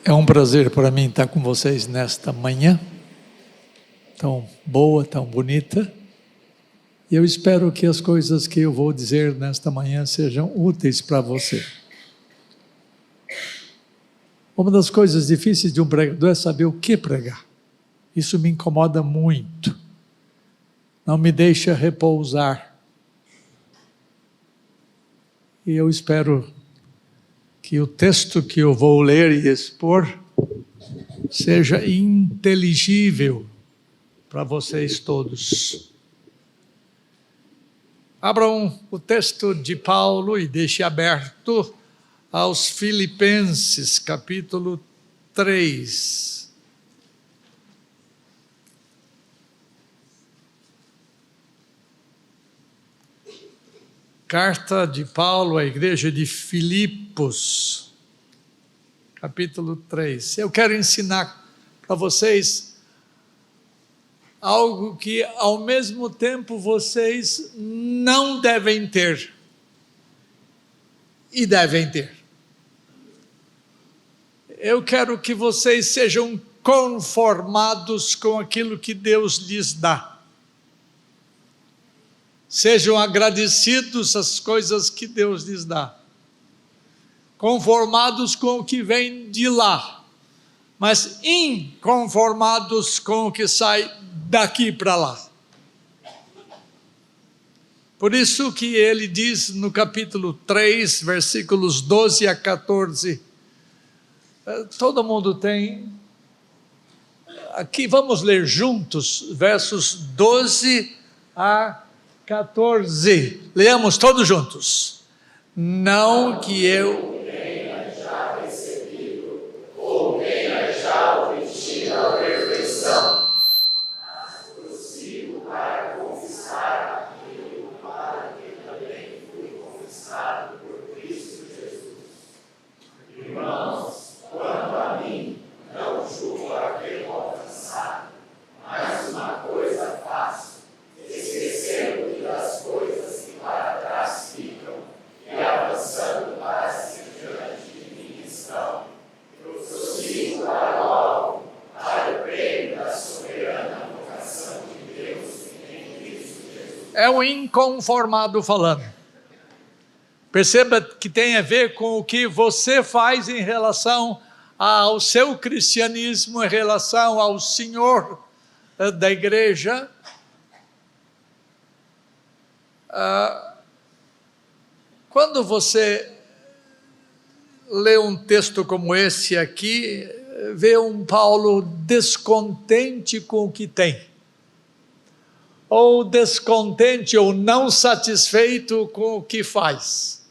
É um prazer para mim estar com vocês nesta manhã, tão boa, tão bonita. E eu espero que as coisas que eu vou dizer nesta manhã sejam úteis para você. Uma das coisas difíceis de um pregador é saber o que pregar. Isso me incomoda muito. Não me deixa repousar. E eu espero que o texto que eu vou ler e expor seja inteligível para vocês todos. Abram o texto de Paulo e deixe aberto aos Filipenses, capítulo 3. Carta de Paulo à igreja de Filipos, capítulo 3. Eu quero ensinar para vocês algo que ao mesmo tempo vocês não devem ter e devem ter. Eu quero que vocês sejam conformados com aquilo que Deus lhes dá. Sejam agradecidos às coisas que Deus lhes dá. Conformados com o que vem de lá, mas inconformados com o que sai daqui para lá. Por isso que ele diz no capítulo 3, versículos 12 a 14, todo mundo tem, aqui vamos ler juntos, versos 12 a 14, leamos todos juntos. Não que eu tenha já recebido, ou tenha já obtido a perfeição, mas prossigo para conquistar aquilo para que também fui conquistado por Cristo Jesus. Irmãos, quanto a mim, não julgo haver alcançado, mas uma coisa faço, esquecendo das coisas que para trás ficam e avançando para as que diante de mim estão. Prossigo para logo, para o prêmio da soberana vocação de Deus em Cristo Jesus. É o inconformado falando. Perceba que tem a ver com o que você faz em relação ao seu cristianismo, em relação ao Senhor da igreja. Quando você lê um texto como esse aqui, vê um Paulo descontente com o que tem, ou descontente ou não satisfeito com o que faz.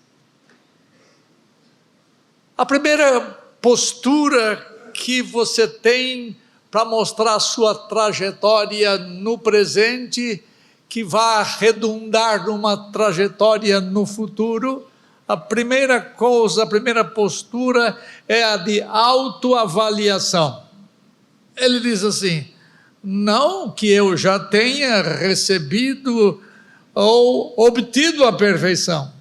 A primeira postura que você tem para mostrar a sua trajetória no presente, que vai redundar numa trajetória no futuro, a primeira coisa, a primeira postura é a de autoavaliação. Ele diz assim: não que eu já tenha recebido ou obtido a perfeição.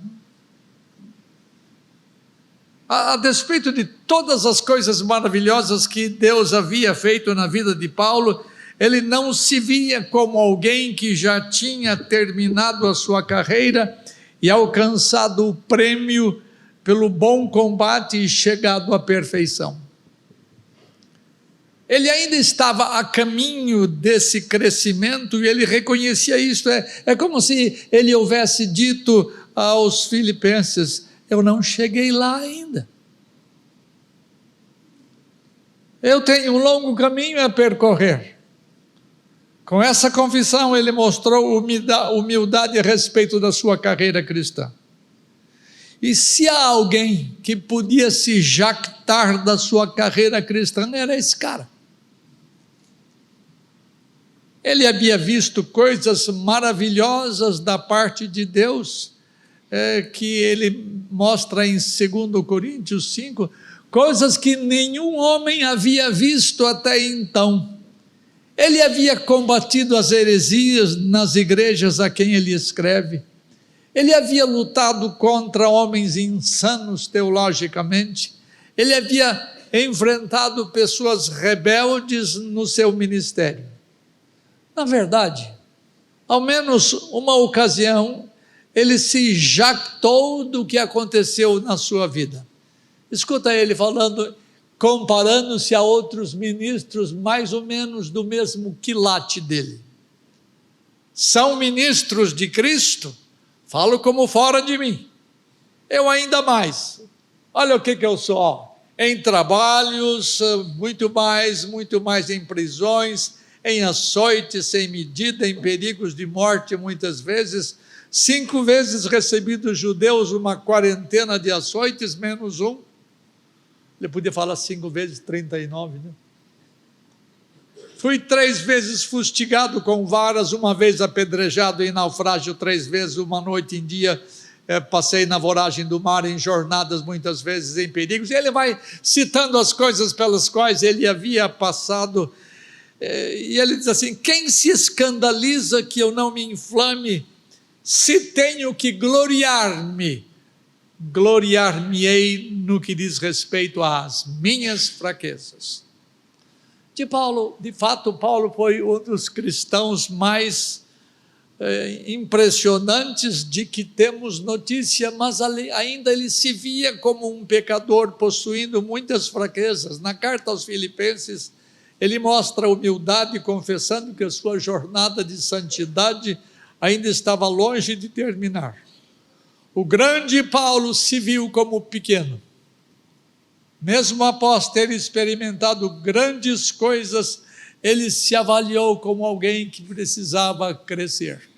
A despeito de todas as coisas maravilhosas que Deus havia feito na vida de Paulo, ele não se via como alguém que já tinha terminado a sua carreira e alcançado o prêmio pelo bom combate e chegado à perfeição. Ele ainda estava a caminho desse crescimento e ele reconhecia isso. É como se ele houvesse dito aos filipenses: eu não cheguei lá ainda. Eu tenho um longo caminho a percorrer. Com essa confissão, ele mostrou humildade a respeito da sua carreira cristã. E se há alguém que podia se jactar da sua carreira cristã, era esse cara. Ele havia visto coisas maravilhosas da parte de Deus, que ele mostra em 2 Coríntios 5, coisas que nenhum homem havia visto até então. Ele havia combatido as heresias nas igrejas a quem ele escreve. Ele havia lutado contra homens insanos teologicamente. Ele havia enfrentado pessoas rebeldes no seu ministério. Na verdade, ao menos uma ocasião, ele se jactou do que aconteceu na sua vida. Escuta ele falando, comparando-se a outros ministros mais ou menos do mesmo quilate dele. São ministros de Cristo? Falo como fora de mim. Eu ainda mais. Olha o que eu sou. Em trabalhos, muito mais em prisões, em açoites sem medida, em perigos de morte muitas vezes. 5 vezes recebi dos judeus uma quarentena de açoites, menos um. Ele podia falar 5 vezes 39, né? Fui 3 vezes fustigado com varas, 1 vez apedrejado em naufrágio, 3 vezes, uma noite em dia, passei na voragem do mar, em jornadas muitas vezes em perigos. E ele vai citando as coisas pelas quais ele havia passado, e ele diz assim: quem se escandaliza que eu não me inflame, se tenho que gloriar-me, gloriar-me-ei no que diz respeito às minhas fraquezas. De fato, Paulo foi um dos cristãos mais impressionantes de que temos notícia, mas ainda ele se via como um pecador, possuindo muitas fraquezas. Na carta aos Filipenses, ele mostra humildade, confessando que a sua jornada de santidade ainda estava longe de terminar. O grande Paulo se viu como pequeno. Mesmo após ter experimentado grandes coisas, ele se avaliou como alguém que precisava crescer.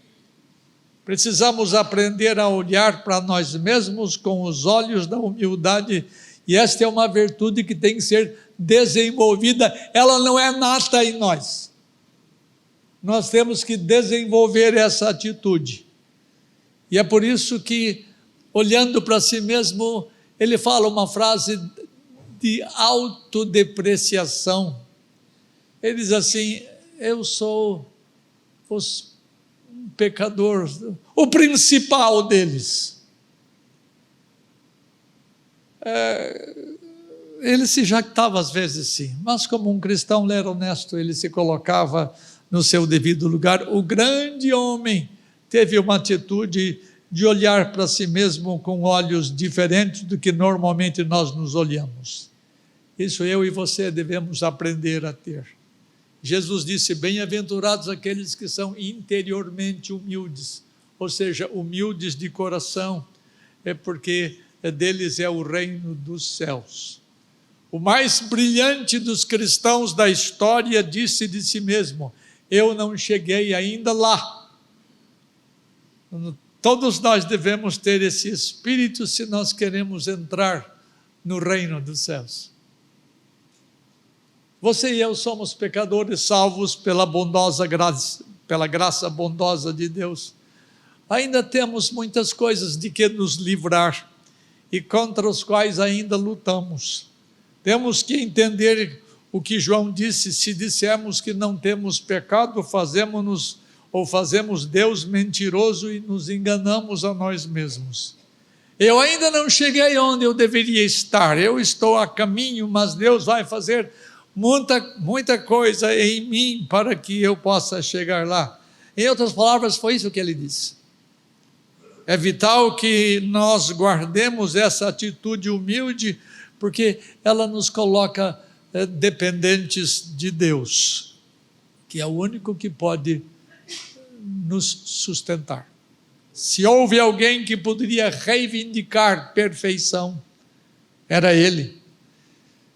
Precisamos aprender a olhar para nós mesmos com os olhos da humildade, e esta é uma virtude que tem que ser desenvolvida. Ela não é nata em nós. Nós temos que desenvolver essa atitude. E é por isso que, olhando para si mesmo, ele fala uma frase de autodepreciação. Ele diz assim: eu sou um pecador, o principal deles. Ele se jactava às vezes sim, mas como um cristão, ele era honesto, ele se colocava no seu devido lugar. O grande homem teve uma atitude de olhar para si mesmo com olhos diferentes do que normalmente nós nos olhamos. Isso eu e você devemos aprender a ter. Jesus disse: bem-aventurados aqueles que são interiormente humildes, ou seja, humildes de coração, porque deles é o reino dos céus. O mais brilhante dos cristãos da história disse de si mesmo: eu não cheguei ainda lá. Todos nós devemos ter esse espírito se nós queremos entrar no reino dos céus. Você e eu somos pecadores salvos pela graça bondosa de Deus. Ainda temos muitas coisas de que nos livrar e contra os quais ainda lutamos. Temos que entender o que João disse: se dissermos que não temos pecado, fazemos Deus mentiroso e nos enganamos a nós mesmos. Eu ainda não cheguei onde eu deveria estar, eu estou a caminho, mas Deus vai fazer muita coisa em mim para que eu possa chegar lá. Em outras palavras, foi isso que ele disse. É vital que nós guardemos essa atitude humilde, porque ela nos coloca dependentes de Deus, que é o único que pode nos sustentar. Se houve alguém que poderia reivindicar perfeição, era ele.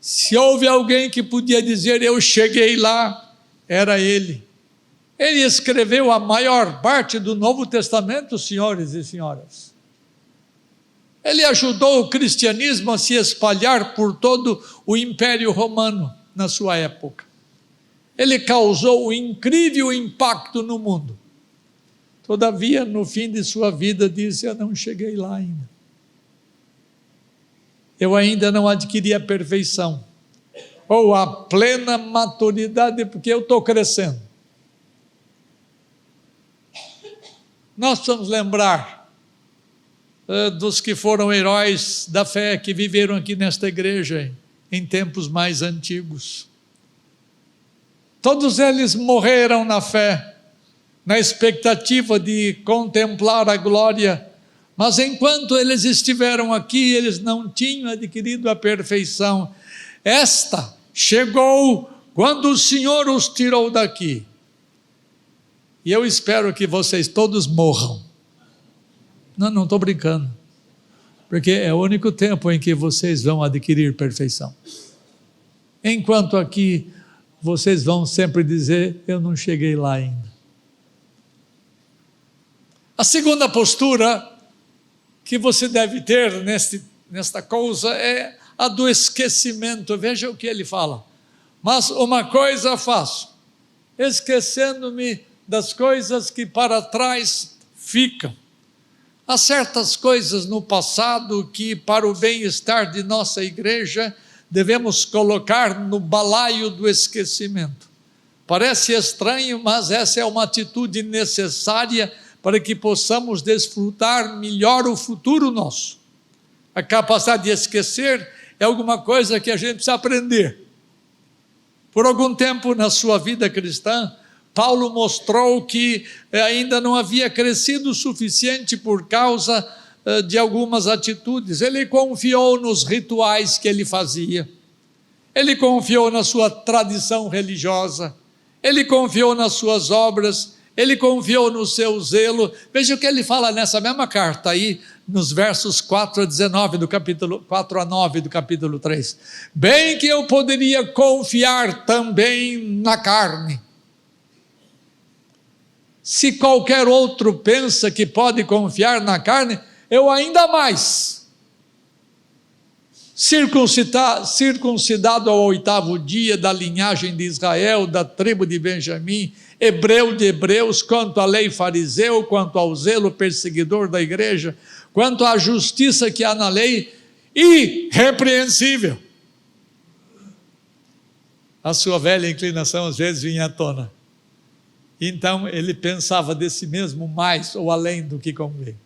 Se houve alguém que podia dizer eu cheguei lá, era ele. Ele escreveu a maior parte do Novo Testamento, senhores e senhoras. Ele ajudou o cristianismo a se espalhar por todo o Império Romano na sua época. Ele causou um incrível impacto no mundo. Todavia, no fim de sua vida, disse: eu não cheguei lá ainda. Eu ainda não adquiri a perfeição, ou a plena maturidade, porque eu estou crescendo. Nós precisamos lembrar dos que foram heróis da fé, que viveram aqui nesta igreja. em tempos mais antigos. Todos eles morreram na fé, na expectativa de contemplar a glória, mas enquanto eles estiveram aqui, eles não tinham adquirido a perfeição. Esta chegou quando o Senhor os tirou daqui. E eu espero que vocês todos morram. Não estou brincando. Porque é o único tempo em que vocês vão adquirir perfeição. Enquanto aqui, vocês vão sempre dizer, eu não cheguei lá ainda. A segunda postura que você deve ter nesta coisa é a do esquecimento. Veja o que ele fala. Mas uma coisa faço, esquecendo-me das coisas que para trás ficam. Há certas coisas no passado que, para o bem-estar de nossa igreja, devemos colocar no balaio do esquecimento. Parece estranho, mas essa é uma atitude necessária para que possamos desfrutar melhor o futuro nosso. A capacidade de esquecer é alguma coisa que a gente precisa aprender. Por algum tempo na sua vida cristã, Paulo mostrou que ainda não havia crescido o suficiente por causa de algumas atitudes. Ele confiou nos rituais que ele fazia, ele confiou na sua tradição religiosa, ele confiou nas suas obras, ele confiou no seu zelo. Veja o que ele fala nessa mesma carta aí, nos versos 4 a 9 do capítulo 3. Bem que eu poderia confiar também na carne. Se qualquer outro pensa que pode confiar na carne, eu ainda mais. Circuncidado ao 8º dia, da linhagem de Israel, da tribo de Benjamim, hebreu de hebreus, quanto à lei fariseu, quanto ao zelo perseguidor da igreja, quanto à justiça que há na lei, irrepreensível. A sua velha inclinação às vezes vinha à tona. Então ele pensava de si mesmo mais ou além do que convém.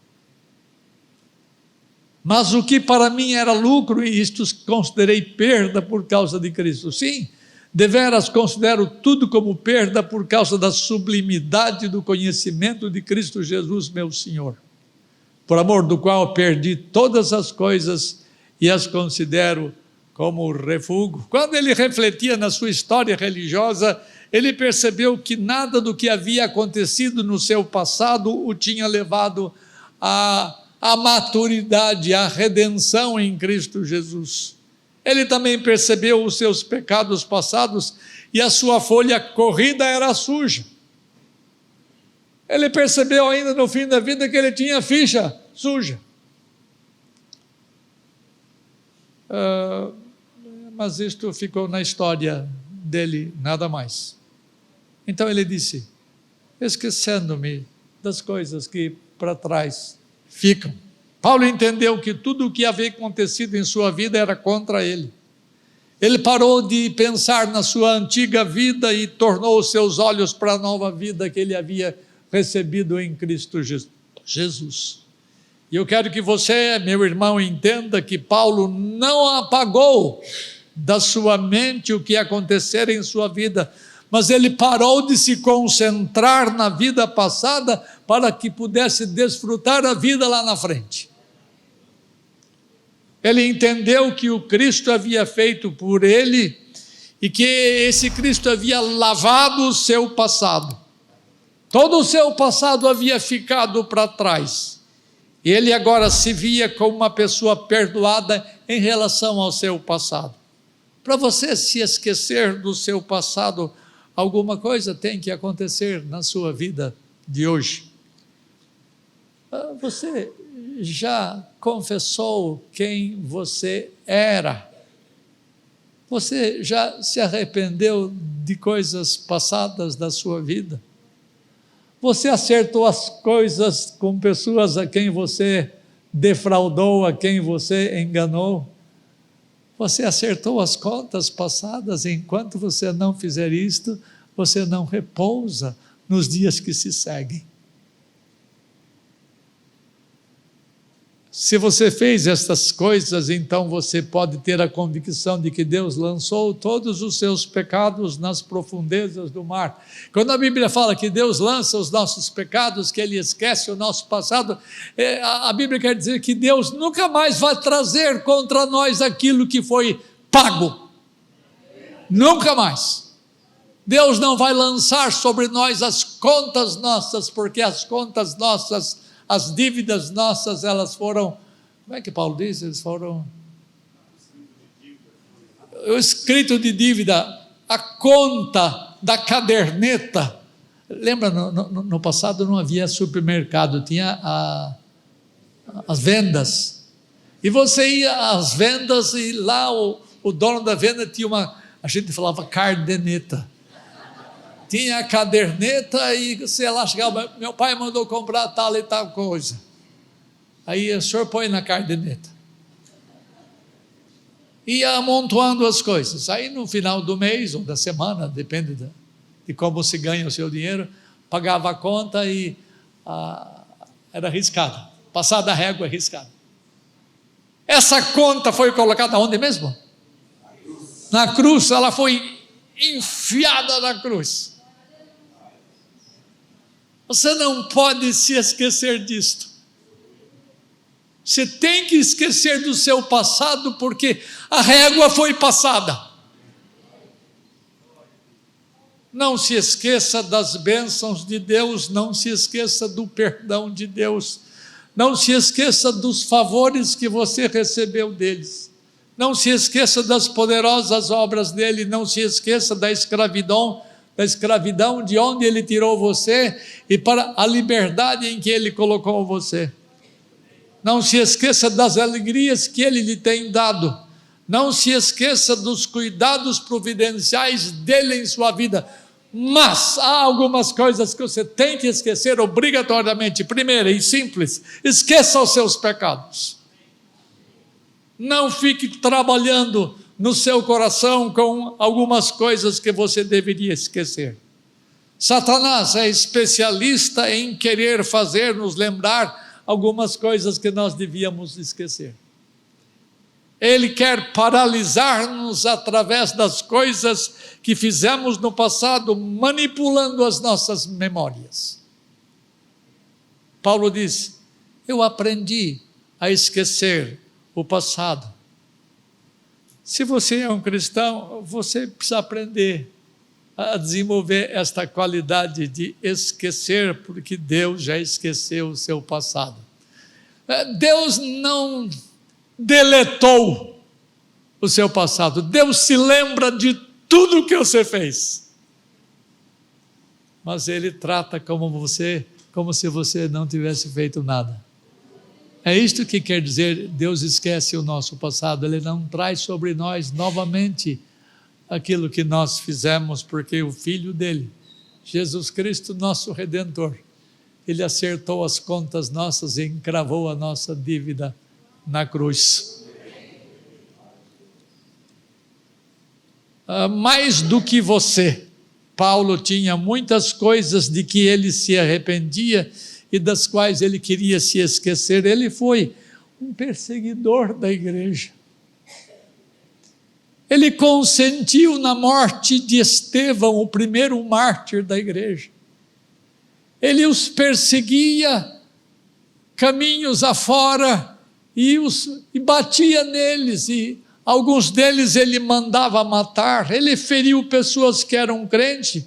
Mas o que para mim era lucro, e isto considerei perda por causa de Cristo. Sim, deveras considero tudo como perda por causa da sublimidade do conhecimento de Cristo Jesus, meu Senhor, por amor do qual perdi todas as coisas e as considero como refúgio. Quando ele refletia na sua história religiosa, ele percebeu que nada do que havia acontecido no seu passado o tinha levado à maturidade, à redenção em Cristo Jesus. Ele também percebeu os seus pecados passados e a sua folha corrida era suja. Ele percebeu ainda no fim da vida que ele tinha ficha suja. Mas isto ficou na história dele, nada mais. Então ele disse, esquecendo-me das coisas que para trás ficam. Paulo entendeu que tudo o que havia acontecido em sua vida era contra ele. Ele parou de pensar na sua antiga vida e tornou os seus olhos para a nova vida que ele havia recebido em Cristo Jesus. E eu quero que você, meu irmão, entenda que Paulo não apagou da sua mente o que acontecer em sua vida, mas ele parou de se concentrar na vida passada para que pudesse desfrutar a vida lá na frente. Ele entendeu que o Cristo havia feito por ele e que esse Cristo havia lavado o seu passado. Todo o seu passado havia ficado para trás. E ele agora se via como uma pessoa perdoada em relação ao seu passado. Para você se esquecer do seu passado, alguma coisa tem que acontecer na sua vida de hoje. Você já confessou quem você era? Você já se arrependeu de coisas passadas da sua vida? Você acertou as coisas com pessoas a quem você defraudou, a quem você enganou? Você acertou as contas passadas? Enquanto você não fizer isto, você não repousa nos dias que se seguem. Se você fez estas coisas, então você pode ter a convicção de que Deus lançou todos os seus pecados nas profundezas do mar. Quando a Bíblia fala que Deus lança os nossos pecados, que Ele esquece o nosso passado, a Bíblia quer dizer que Deus nunca mais vai trazer contra nós aquilo que foi pago. Nunca mais. Deus não vai lançar sobre nós as contas nossas, porque as contas nossas, as dívidas nossas, elas foram, como é que Paulo diz? Eles foram, o escrito de dívida, a conta da caderneta. Lembra, no passado não havia supermercado, tinha as vendas, e você ia às vendas e lá o dono da venda tinha a gente falava caderneta, tinha a caderneta e você lá chegava, meu pai mandou comprar tal e tal coisa, aí o senhor põe na caderneta, ia amontoando as coisas, aí no final do mês ou da semana, depende de como se ganha o seu dinheiro, pagava a conta e era arriscado, passar da régua arriscado. Essa conta foi colocada onde mesmo? Na cruz, ela foi enfiada na cruz. Você não pode se esquecer disto. Você tem que esquecer do seu passado, porque a régua foi passada. Não se esqueça das bênçãos de Deus, não se esqueça do perdão de Deus, não se esqueça dos favores que você recebeu deles, não se esqueça das poderosas obras dele, não se esqueça da escravidão de onde ele tirou você e para a liberdade em que ele colocou você. Não se esqueça das alegrias que ele lhe tem dado, não se esqueça dos cuidados providenciais dele em sua vida. Mas há algumas coisas que você tem que esquecer obrigatoriamente. Primeiro e simples, esqueça os seus pecados. Não fique trabalhando no seu coração com algumas coisas que você deveria esquecer. Satanás é especialista em querer fazer-nos lembrar algumas coisas que nós devíamos esquecer. Ele quer paralisar-nos através das coisas que fizemos no passado, manipulando as nossas memórias. Paulo diz: eu aprendi a esquecer o passado. Se você é um cristão, você precisa aprender a desenvolver esta qualidade de esquecer, porque Deus já esqueceu o seu passado. Deus não deletou o seu passado, Deus se lembra de tudo que você fez, mas Ele trata como se você não tivesse feito nada. É isto que quer dizer, Deus esquece o nosso passado, Ele não traz sobre nós novamente aquilo que nós fizemos, porque o Filho dele, Jesus Cristo, nosso Redentor, Ele acertou as contas nossas e encravou a nossa dívida na cruz. Mais do que você, Paulo tinha muitas coisas de que ele se arrependia e das quais ele queria se esquecer. Ele foi um perseguidor da igreja. Ele consentiu na morte de Estevão, o primeiro mártir da igreja. Ele os perseguia caminhos afora e batia neles, e alguns deles ele mandava matar. Ele feriu pessoas que eram crentes,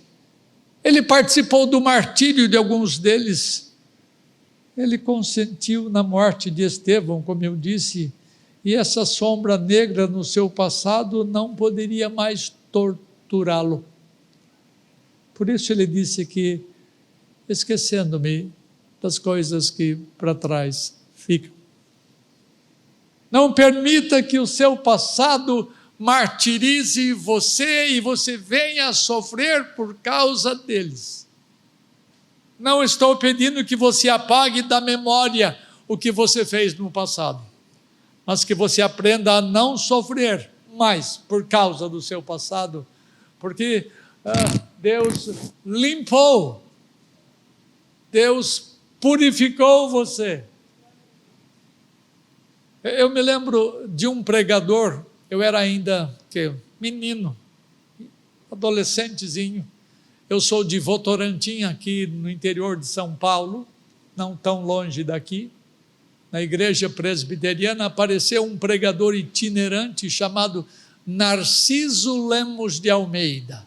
ele participou do martírio de alguns deles. Ele consentiu na morte de Estevão, como eu disse, e essa sombra negra no seu passado não poderia mais torturá-lo. Por isso ele disse que, esquecendo-me das coisas que para trás ficam. Não permita que o seu passado martirize você e você venha a sofrer por causa deles. Não estou pedindo que você apague da memória o que você fez no passado, mas que você aprenda a não sofrer mais por causa do seu passado, porque Deus limpou, Deus purificou você. Eu me lembro de um pregador, eu era ainda menino, adolescentezinho. Eu sou de Votorantim, aqui no interior de São Paulo, não tão longe daqui. Na igreja presbiteriana apareceu um pregador itinerante chamado Narciso Lemos de Almeida.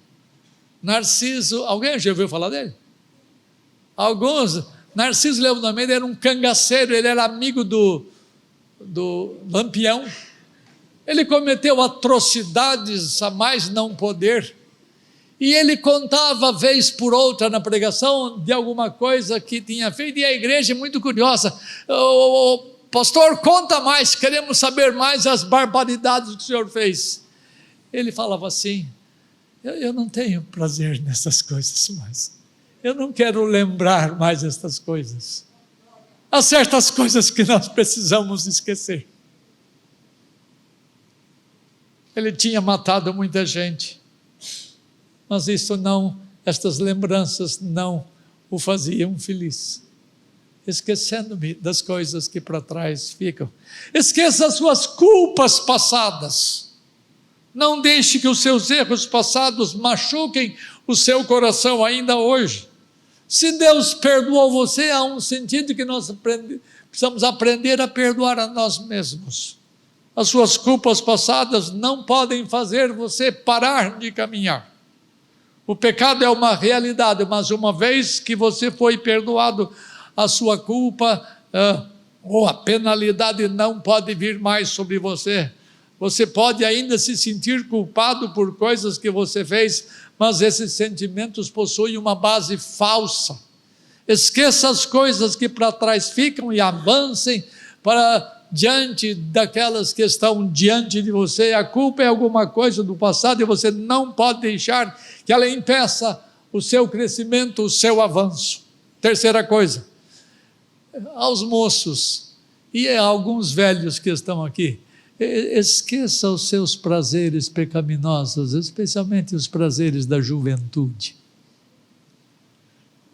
Narciso, alguém já ouviu falar dele? Alguns. Narciso Lemos de Almeida era um cangaceiro, ele era amigo do Lampião. Ele cometeu atrocidades a mais não poder, e ele contava vez por outra na pregação de alguma coisa que tinha feito, e a igreja é muito curiosa. Pastor, conta mais, queremos saber mais as barbaridades que o senhor fez. Ele falava assim: eu não tenho prazer nessas coisas mais, eu não quero lembrar mais estas coisas. Há certas coisas que nós precisamos esquecer. Ele tinha matado muita gente, mas estas lembranças não o faziam feliz. Esquecendo-me das coisas que para trás ficam. Esqueça as suas culpas passadas. Não deixe que os seus erros passados machuquem o seu coração ainda hoje. Se Deus perdoou você, há um sentido que nós precisamos aprender a perdoar a nós mesmos. As suas culpas passadas não podem fazer você parar de caminhar. O pecado é uma realidade, mas uma vez que você foi perdoado, a sua culpa ou a penalidade não pode vir mais sobre você. Você pode ainda se sentir culpado por coisas que você fez, mas esses sentimentos possuem uma base falsa. Esqueça as coisas que para trás ficam e avancem para diante daquelas que estão diante de você. A culpa é alguma coisa do passado e você não pode deixar que ela impeça o seu crescimento, o seu avanço. Terceira coisa, aos moços e a alguns velhos que estão aqui, esqueça os seus prazeres pecaminosos, especialmente os prazeres da juventude.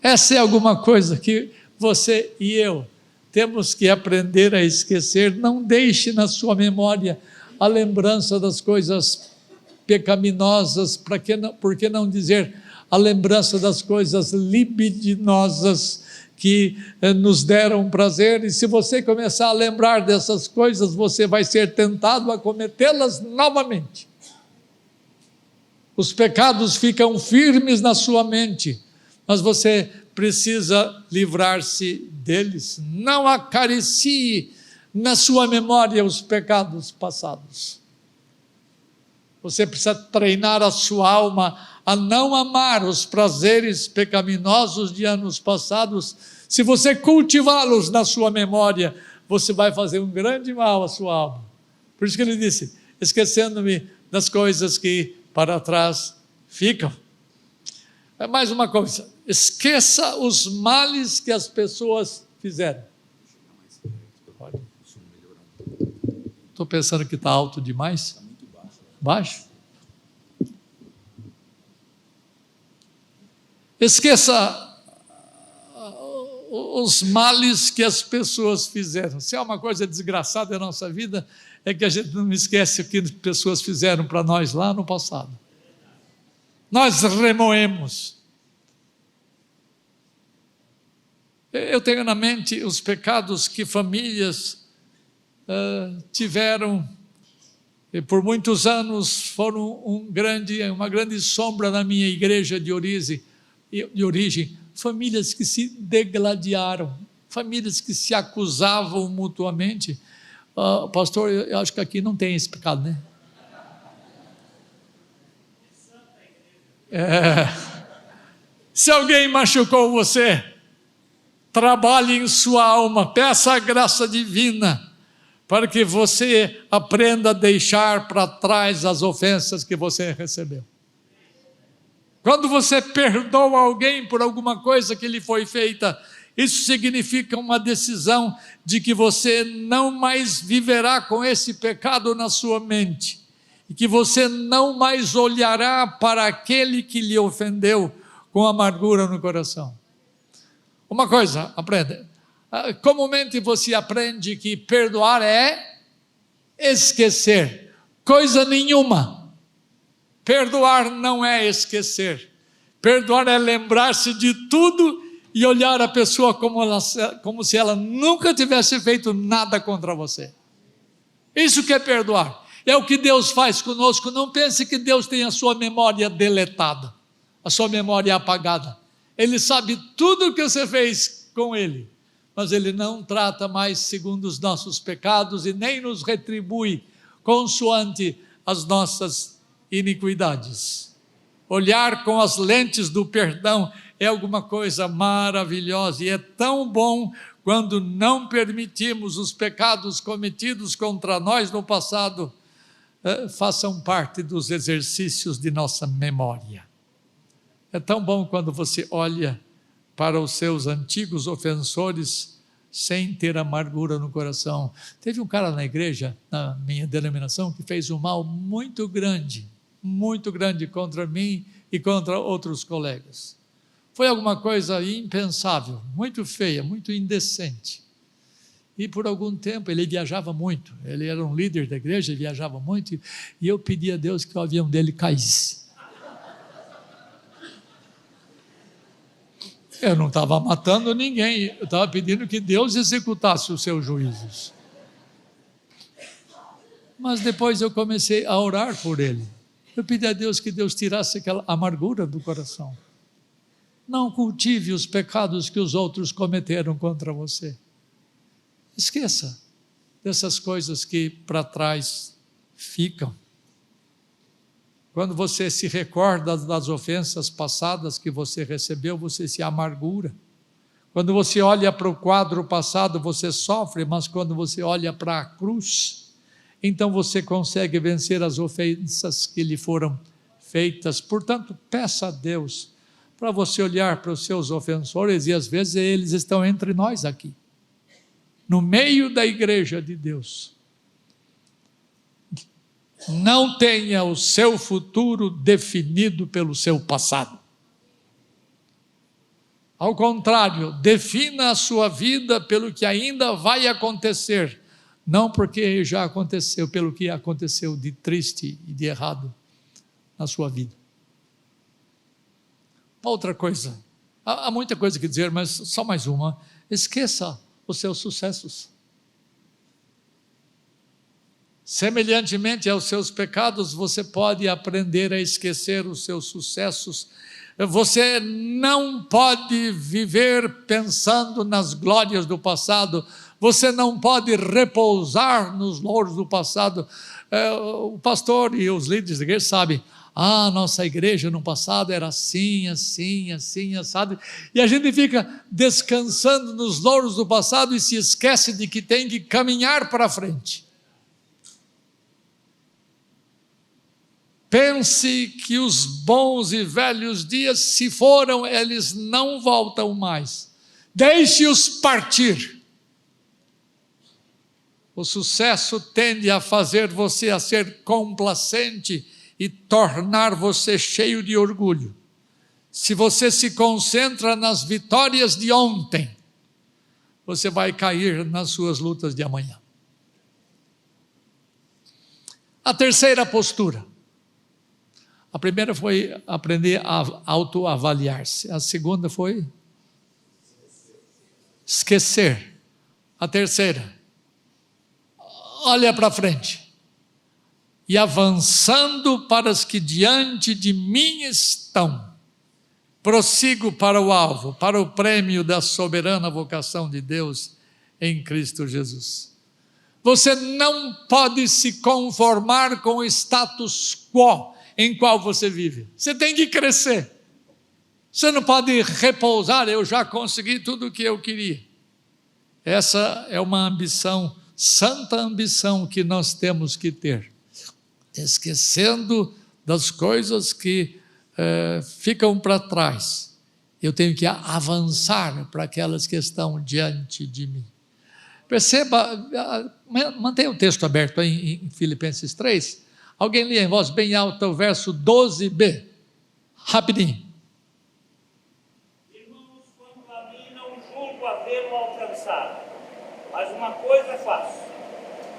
Essa é alguma coisa que você e eu temos que aprender a esquecer. Não deixe na sua memória a lembrança das coisas pecaminosas, por que não dizer a lembrança das coisas libidinosas que nos deram prazer. E se você começar a lembrar dessas coisas, você vai ser tentado a cometê-las novamente. Os pecados ficam firmes na sua mente, mas você precisa livrar-se deles. Não acaricie na sua memória os pecados passados. Você precisa treinar a sua alma a não amar os prazeres pecaminosos de anos passados. Se você cultivá-los na sua memória, você vai fazer um grande mal à sua alma. Por isso que ele disse: esquecendo-me das coisas que para trás ficam. Mais uma coisa, esqueça os males que as pessoas fizeram. Estou pensando que está alto demais. Está muito baixo. Baixo? Esqueça os males que as pessoas fizeram. Se há uma coisa desgraçada na nossa vida, é que a gente não esquece o que as pessoas fizeram para nós lá no passado. Nós remoemos. Eu tenho na mente os pecados que famílias tiveram, e por muitos anos foram uma grande sombra na minha igreja de origem, famílias que se degladiaram, famílias que se acusavam mutuamente. Pastor, eu acho que aqui não tem esse pecado, né? Se alguém machucou você, trabalhe em sua alma, peça a graça divina, para que você aprenda a deixar para trás as ofensas que você recebeu. Quando você perdoa alguém por alguma coisa que lhe foi feita, isso significa uma decisão de que você não mais viverá com esse pecado na sua mente, e que você não mais olhará para aquele que lhe ofendeu com amargura no coração. Uma coisa, aprenda. Comumente você aprende que perdoar é esquecer coisa nenhuma. Perdoar não é esquecer. Perdoar é lembrar-se de tudo e olhar a pessoa como se ela nunca tivesse feito nada contra você. Isso que é perdoar. É o que Deus faz conosco. Não pense que Deus tem a sua memória deletada, a sua memória apagada. Ele sabe tudo o que você fez com Ele, mas Ele não trata mais segundo os nossos pecados e nem nos retribui consoante as nossas iniquidades. Olhar com as lentes do perdão é alguma coisa maravilhosa e é tão bom quando não permitimos os pecados cometidos contra nós no passado façam parte dos exercícios de nossa memória. É tão bom quando você olha para os seus antigos ofensores sem ter amargura no coração. Teve um cara na igreja, na minha denominação, que fez um mal muito grande contra mim e contra outros colegas. Foi alguma coisa impensável, muito feia, muito indecente. E por algum tempo ele viajava muito, ele era um líder da igreja, ele viajava muito, e eu pedi a Deus que o avião dele caísse. Eu não estava matando ninguém, eu estava pedindo que Deus executasse os seus juízos. Mas depois eu comecei a orar por ele. Eu pedi a Deus que Deus tirasse aquela amargura do coração. Não cultive os pecados que os outros cometeram contra você. Esqueça dessas coisas que para trás ficam. Quando você se recorda das ofensas passadas que você recebeu, você se amargura. Quando você olha para o quadro passado, você sofre, mas quando você olha para a cruz, então você consegue vencer as ofensas que lhe foram feitas. Portanto, peça a Deus para você olhar para os seus ofensores, e às vezes eles estão entre nós aqui, no meio da igreja de Deus. Não tenha o seu futuro definido pelo seu passado. Ao contrário, defina a sua vida pelo que ainda vai acontecer, não porque já aconteceu, pelo que aconteceu de triste e de errado na sua vida. Outra coisa, há muita coisa que dizer, mas só mais uma: esqueça os seus sucessos. Semelhantemente aos seus pecados, você pode aprender a esquecer os seus sucessos. Você não pode viver pensando nas glórias do passado, você não pode repousar nos louros do passado. O pastor e os líderes da igreja sabem, nossa igreja no passado era assim, assim, assim, assado, e a gente fica descansando nos louros do passado e se esquece de que tem que caminhar para frente. Pense que os bons e velhos dias se foram, eles não voltam mais. Deixe-os partir. O sucesso tende a fazer você a ser complacente e tornar você cheio de orgulho. Se você se concentra nas vitórias de ontem, você vai cair nas suas lutas de amanhã. A terceira postura. A primeira foi aprender a autoavaliar-se. A segunda foi esquecer. A terceira, olha para frente. E avançando para as que diante de mim estão, prossigo para o alvo, para o prêmio da soberana vocação de Deus em Cristo Jesus. Você não pode se conformar com o status quo em qual você vive. Você tem que crescer. Você não pode repousar, eu já consegui tudo o que eu queria. Essa é uma ambição, santa ambição que nós temos que ter. Esquecendo das coisas que ficam para trás. Eu tenho que avançar para aquelas que estão diante de mim. Perceba, mantenha o texto aberto aí em Filipenses 3. Alguém lê em voz bem alta o verso 12b, rapidinho. Irmãos, quanto a mim não julgo havê-lo alcançado, mas uma coisa faço,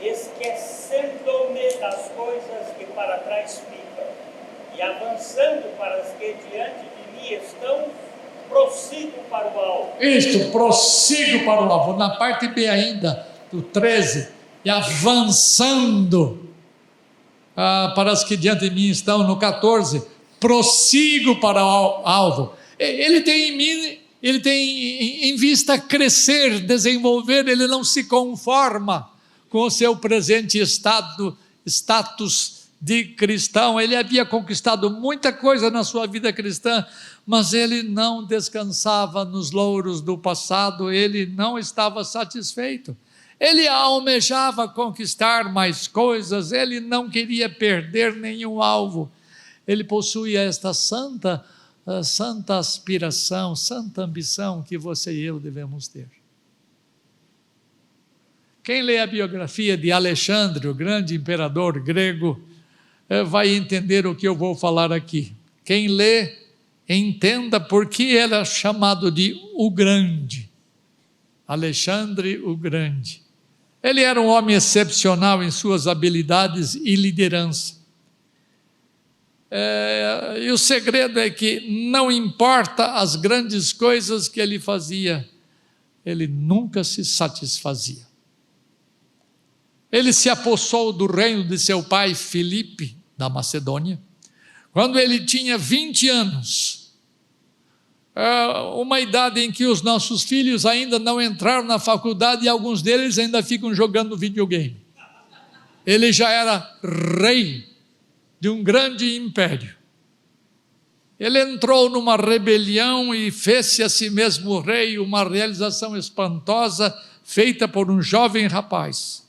esquecendo-me das coisas que para trás ficam, e avançando para as que diante de mim estão, prossigo para o alvo. Isto, prossigo para o alvo. Na parte B ainda, do 13, e avançando para as que diante de mim estão, no 14, prossigo para o alvo. Ele tem em vista crescer, desenvolver, ele não se conforma com o seu presente status de cristão. Ele havia conquistado muita coisa na sua vida cristã, mas ele não descansava nos louros do passado, ele não estava satisfeito. Ele almejava conquistar mais coisas, ele não queria perder nenhum alvo. Ele possuía esta santa aspiração, santa ambição que você e eu devemos ter. Quem lê a biografia de Alexandre, o grande imperador grego, vai entender o que eu vou falar aqui. Quem lê, entenda por que ele é chamado de o Grande. Alexandre o Grande. Ele era um homem excepcional em suas habilidades e liderança. E o segredo é que não importa as grandes coisas que ele fazia, ele nunca se satisfazia. Ele se apossou do reino de seu pai Filipe, da Macedônia, quando ele tinha 20 anos, uma idade em que os nossos filhos ainda não entraram na faculdade e alguns deles ainda ficam jogando videogame. Ele já era rei de um grande império. Ele entrou numa rebelião e fez-se a si mesmo rei, uma realização espantosa feita por um jovem rapaz.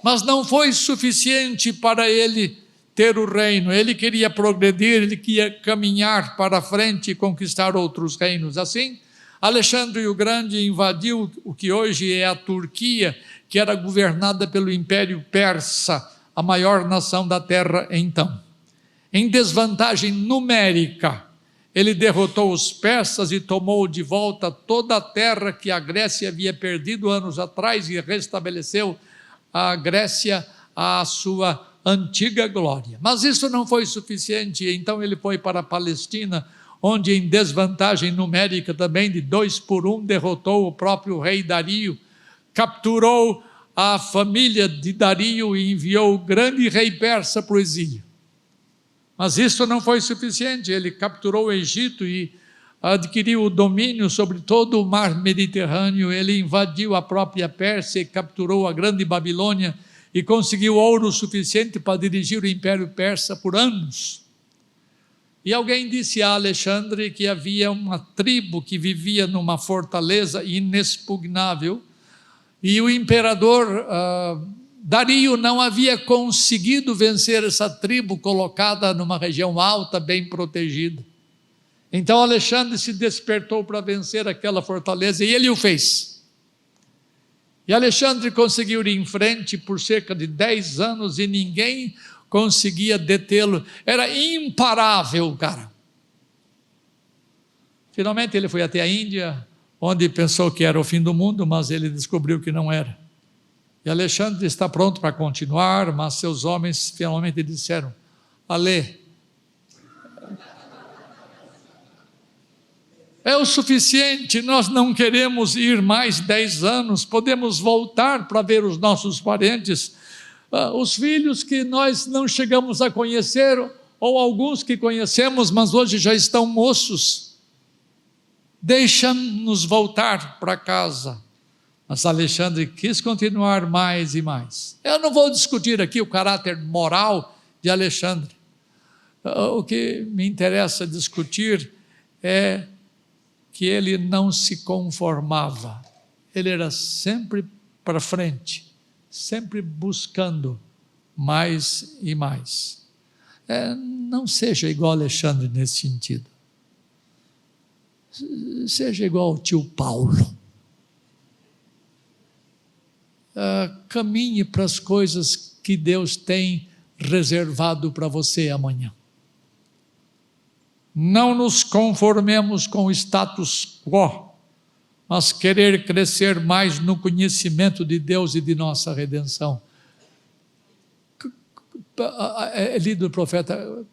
Mas não foi suficiente para ele ter o reino. Ele queria progredir, ele queria caminhar para frente e conquistar outros reinos. Assim, Alexandre o Grande invadiu o que hoje é a Turquia, que era governada pelo Império Persa, a maior nação da terra então. Em desvantagem numérica, ele derrotou os persas e tomou de volta toda a terra que a Grécia havia perdido anos atrás e restabeleceu a Grécia à sua antiga glória. Mas isso não foi suficiente, então ele foi para a Palestina, onde em desvantagem numérica também de 2-1, derrotou o próprio rei Dario, capturou a família de Dario e enviou o grande rei persa para o exílio. Mas isso não foi suficiente, ele capturou o Egito e adquiriu o domínio sobre todo o mar Mediterrâneo, ele invadiu a própria Pérsia e capturou a grande Babilônia e conseguiu ouro suficiente para dirigir o Império Persa por anos. E alguém disse a Alexandre que havia uma tribo que vivia numa fortaleza inexpugnável e o imperador Dario não havia conseguido vencer essa tribo colocada numa região alta, bem protegida. Então Alexandre se despertou para vencer aquela fortaleza e ele o fez. E Alexandre conseguiu ir em frente por cerca de 10 anos e ninguém conseguia detê-lo. Era imparável o cara. Finalmente ele foi até a Índia, onde pensou que era o fim do mundo, mas ele descobriu que não era. E Alexandre está pronto para continuar, mas seus homens finalmente disseram: Ale, é o suficiente, nós não queremos ir mais 10 anos, podemos voltar para ver os nossos parentes, os filhos que nós não chegamos a conhecer, ou alguns que conhecemos, mas hoje já estão moços. Deixa-nos voltar para casa. Mas Alexandre quis continuar mais e mais. Eu não vou discutir aqui o caráter moral de Alexandre. O que me interessa discutir é que ele não se conformava. Ele era sempre para frente, sempre buscando mais e mais. Não seja igual a Alexandre nesse sentido. Seja igual ao tio Paulo. Caminhe para as coisas que Deus tem reservado para você amanhã. Não nos conformemos com o status quo, mas querer crescer mais no conhecimento de Deus e de nossa redenção. é lido do profeta,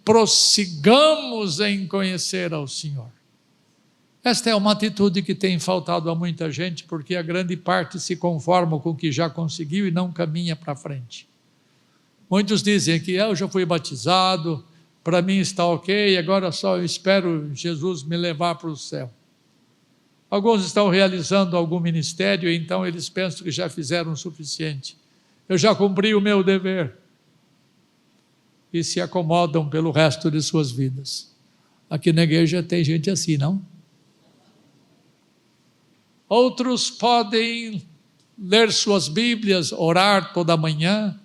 prossigamos em conhecer ao Senhor. Esta é uma atitude que tem faltado a muita gente, porque a grande parte se conforma com o que já conseguiu e não caminha para frente. Muitos dizem que eu já fui batizado, para mim está ok, agora só eu espero Jesus me levar para o céu. Alguns estão realizando algum ministério, então eles pensam que já fizeram o suficiente. Eu já cumpri o meu dever. E se acomodam pelo resto de suas vidas. Aqui na igreja tem gente assim, não? Outros podem ler suas Bíblias, orar toda manhã,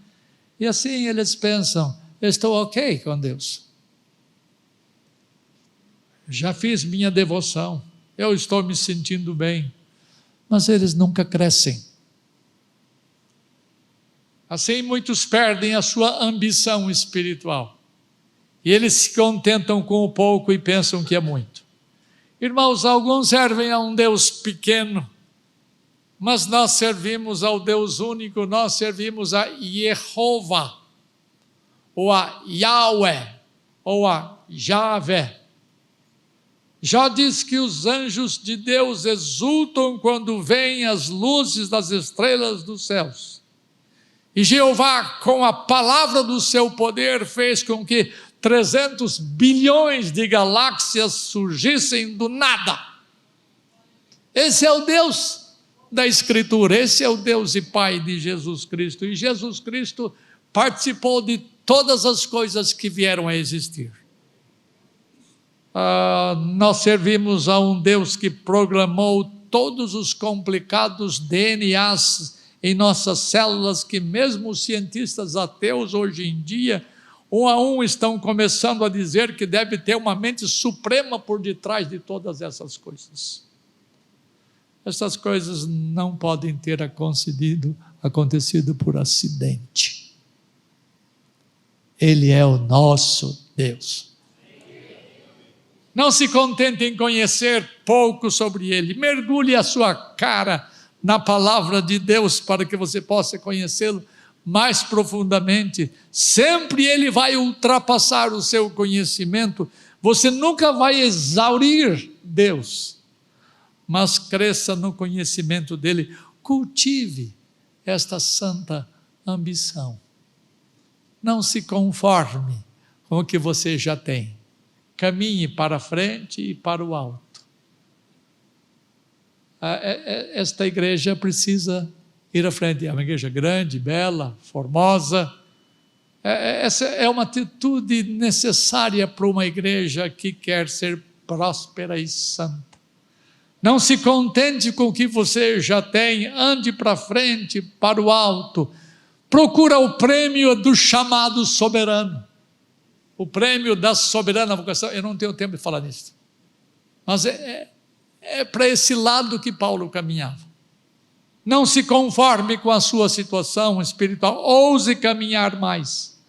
e assim eles pensam, estou ok com Deus. Já fiz minha devoção, eu estou me sentindo bem, mas eles nunca crescem. Assim muitos perdem a sua ambição espiritual, e eles se contentam com o pouco e pensam que é muito. Irmãos, alguns servem a um Deus pequeno, mas nós servimos ao Deus único, nós servimos a Jeová, ou a Yahweh, ou a Javé. Já diz que os anjos de Deus exultam quando veem as luzes das estrelas dos céus. E Jeová, com a palavra do seu poder, fez com que 300 bilhões de galáxias surgissem do nada. Esse é o Deus da Escritura, esse é o Deus e Pai de Jesus Cristo. E Jesus Cristo participou de todas as coisas que vieram a existir. Nós servimos a um Deus que programou todos os complicados DNAs em nossas células, que mesmo os cientistas ateus hoje em dia, um a um, estão começando a dizer que deve ter uma mente suprema por detrás de todas essas coisas. Essas coisas não podem ter acontecido por acidente. Ele é o nosso Deus. Não se contente em conhecer pouco sobre Ele. Mergulhe a sua cara na palavra de Deus para que você possa conhecê-lo mais profundamente. Sempre Ele vai ultrapassar o seu conhecimento. Você nunca vai exaurir Deus, mas cresça no conhecimento dEle. Cultive esta santa ambição. Não se conforme com o que você já tem. Caminhe para frente e para o alto. Esta igreja precisa ir à frente. É uma igreja grande, bela, formosa. Essa é uma atitude necessária para uma igreja que quer ser próspera e santa. Não se contente com o que você já tem, ande para frente, para o alto. Procura o prêmio do chamado soberano. O prêmio da soberana vocação. Eu não tenho tempo de falar nisso. Mas é para esse lado que Paulo caminhava. Não se conforme com a sua situação espiritual. Ouse caminhar mais.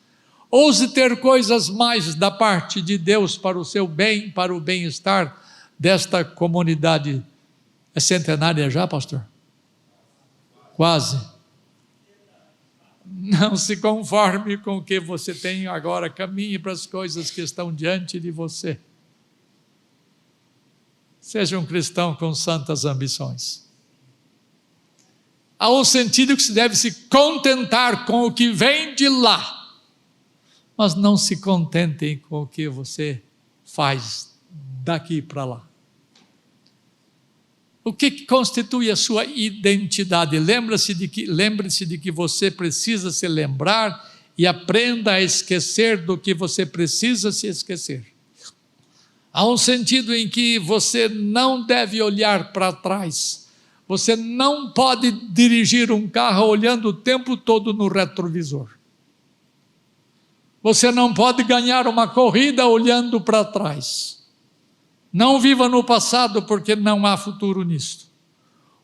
Ouse ter coisas mais da parte de Deus para o seu bem, para o bem-estar desta comunidade. É centenária já, pastor? Quase. Não se conforme com o que você tem agora, caminhe para as coisas que estão diante de você. Seja um cristão com santas ambições. Há um sentido que se deve se contentar com o que vem de lá, mas não se contentem com o que você faz daqui para lá. O que constitui a sua identidade? Lembre-se de que você precisa se lembrar e aprenda a esquecer do que você precisa se esquecer. Há um sentido em que você não deve olhar para trás. Você não pode dirigir um carro olhando o tempo todo no retrovisor. Você não pode ganhar uma corrida olhando para trás. Não viva no passado, porque não há futuro nisto.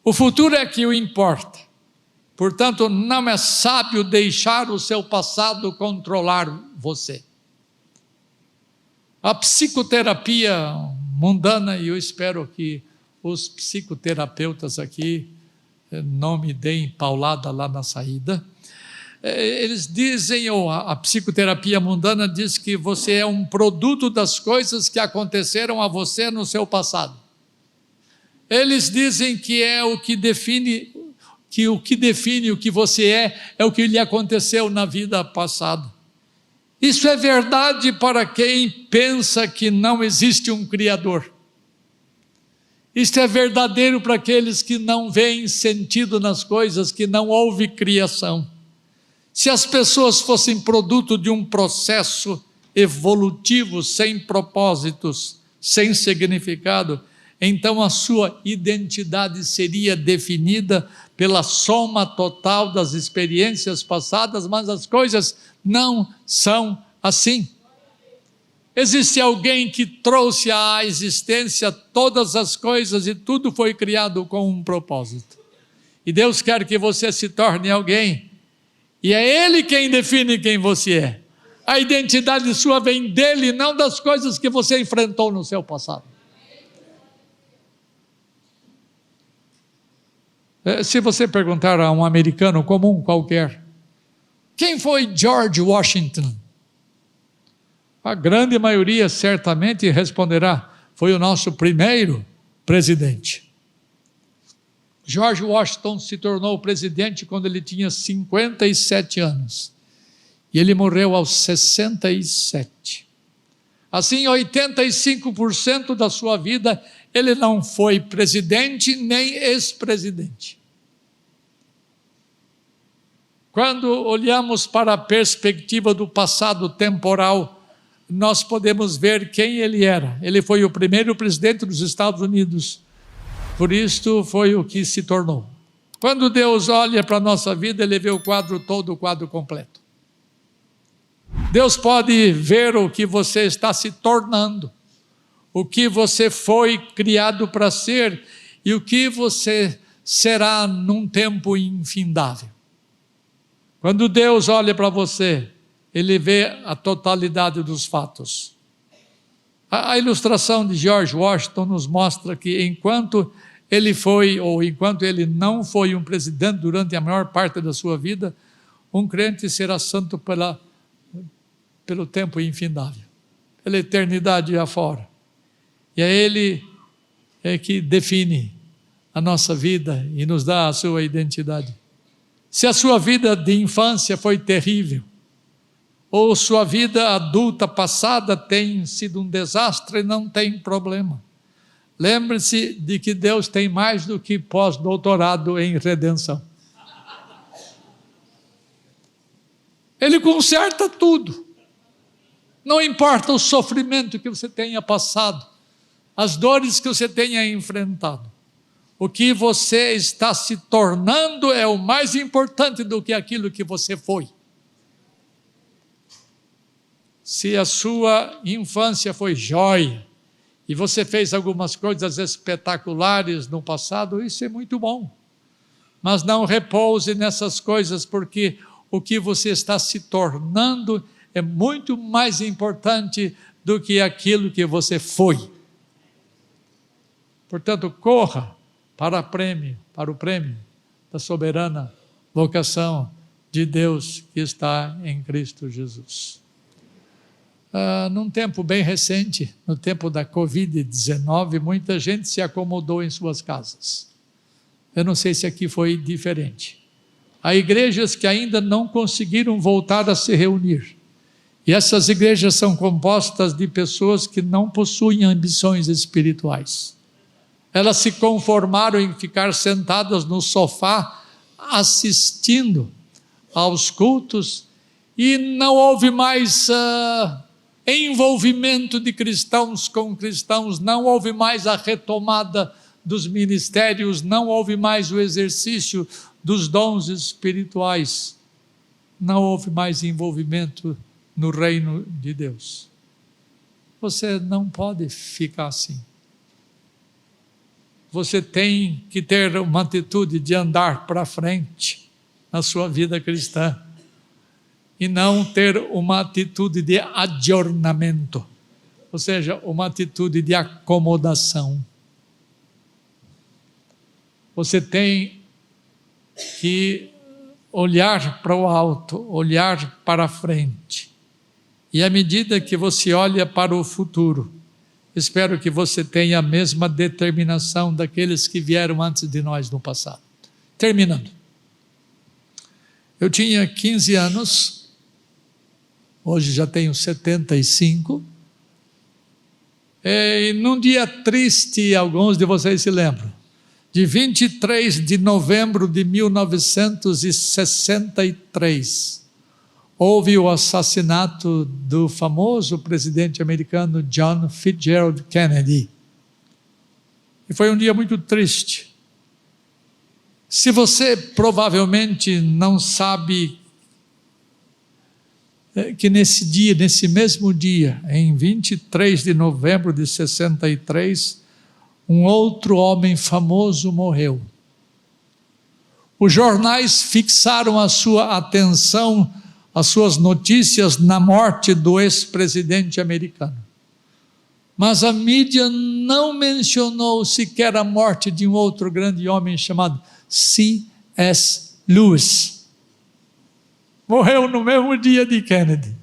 O futuro é que o importa. Portanto, não é sábio deixar o seu passado controlar você. A psicoterapia mundana, e eu espero que os psicoterapeutas aqui não me deem paulada lá na saída, eles dizem, ou a psicoterapia mundana diz que você é um produto das coisas que aconteceram a você no seu passado. Eles dizem que o que define o que você é o que lhe aconteceu na vida passada. Isso é verdade para quem pensa que não existe um Criador. Isso é verdadeiro para aqueles que não veem sentido nas coisas, que não houve criação. Se as pessoas fossem produto de um processo evolutivo, sem propósitos, sem significado, então a sua identidade seria definida pela soma total das experiências passadas, mas as coisas não são assim. Existe alguém que trouxe à existência todas as coisas e tudo foi criado com um propósito. E Deus quer que você se torne alguém, e é Ele quem define quem você é. A identidade sua vem dEle, não das coisas que você enfrentou no seu passado. Se você perguntar a um americano comum qualquer, quem foi George Washington? A grande maioria certamente responderá, foi o nosso primeiro presidente. George Washington se tornou presidente quando ele tinha 57 anos. E ele morreu aos 67. Assim, 85% da sua vida, ele não foi presidente nem ex-presidente. Quando olhamos para a perspectiva do passado temporal, nós podemos ver quem ele era. Ele foi o primeiro presidente dos Estados Unidos, por isso foi o que se tornou. Quando Deus olha para a nossa vida, Ele vê o quadro todo, o quadro completo. Deus pode ver o que você está se tornando, o que você foi criado para ser e o que você será num tempo infindável. Quando Deus olha para você, Ele vê a totalidade dos fatos. A ilustração de George Washington nos mostra que enquanto ele foi, ou enquanto ele não foi um presidente durante a maior parte da sua vida, um crente será santo pelo tempo infindável, pela eternidade afora. E é Ele que define a nossa vida e nos dá a sua identidade. Se a sua vida de infância foi terrível, ou sua vida adulta passada tem sido um desastre, não tem problema. Lembre-se de que Deus tem mais do que pós-doutorado em redenção. Ele conserta tudo. Não importa o sofrimento que você tenha passado, as dores que você tenha enfrentado. O que você está se tornando é o mais importante do que aquilo que você foi. Se a sua infância foi jóia, e você fez algumas coisas espetaculares no passado, isso é muito bom. Mas não repouse nessas coisas, porque o que você está se tornando é muito mais importante do que aquilo que você foi. Portanto, corra para o prêmio da soberana vocação de Deus que está em Cristo Jesus. Num tempo bem recente, no tempo da Covid-19, muita gente se acomodou em suas casas. Eu não sei se aqui foi diferente. Há igrejas que ainda não conseguiram voltar a se reunir. E essas igrejas são compostas de pessoas que não possuem ambições espirituais. Elas se conformaram em ficar sentadas no sofá, assistindo aos cultos, e não houve mais envolvimento de cristãos com cristãos, não houve mais a retomada dos ministérios, não houve mais o exercício dos dons espirituais, não houve mais envolvimento no reino de Deus. Você não pode ficar assim. Você tem que ter uma atitude de andar para frente na sua vida cristã e não ter uma atitude de adornamento, ou seja, uma atitude de acomodação. Você tem que olhar para o alto, olhar para a frente. E à medida que você olha para o futuro, espero que você tenha a mesma determinação daqueles que vieram antes de nós no passado. Terminando. Eu tinha 15 anos, hoje já tenho 75. E num dia triste, alguns de vocês se lembram, de 23 de novembro de 1963, houve o assassinato do famoso presidente americano John Fitzgerald Kennedy. E foi um dia muito triste. Se você provavelmente não sabe que nesse dia, nesse mesmo dia, em 23 de novembro de 63, um outro homem famoso morreu. Os jornais fixaram a sua atenção, as suas notícias na morte do ex-presidente americano. Mas a mídia não mencionou sequer a morte de um outro grande homem chamado C.S. Lewis. Morreu no mesmo dia de Kennedy.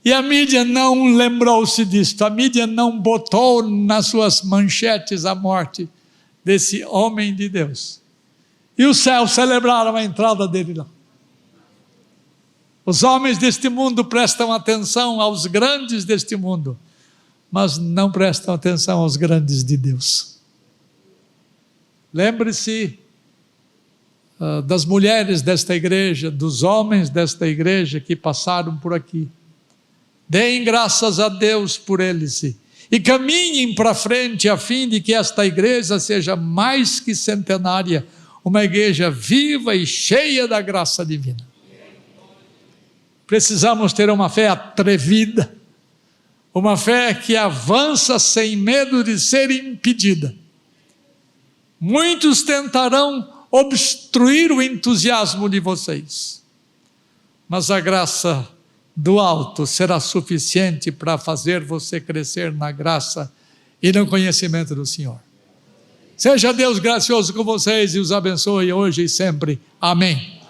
E a mídia não lembrou-se disto, a mídia não botou nas suas manchetes a morte desse homem de Deus. E os céus celebraram a entrada dele lá. Os homens deste mundo prestam atenção aos grandes deste mundo, mas não prestam atenção aos grandes de Deus. Lembre-se das mulheres desta igreja, dos homens desta igreja que passaram por aqui. Deem graças a Deus por eles e caminhem para frente a fim de que esta igreja seja mais que centenária, uma igreja viva e cheia da graça divina. Precisamos ter uma fé atrevida, uma fé que avança sem medo de ser impedida. Muitos tentarão obstruir o entusiasmo de vocês, mas a graça do alto será suficiente para fazer você crescer na graça e no conhecimento do Senhor. Seja Deus gracioso com vocês e os abençoe hoje e sempre. Amém.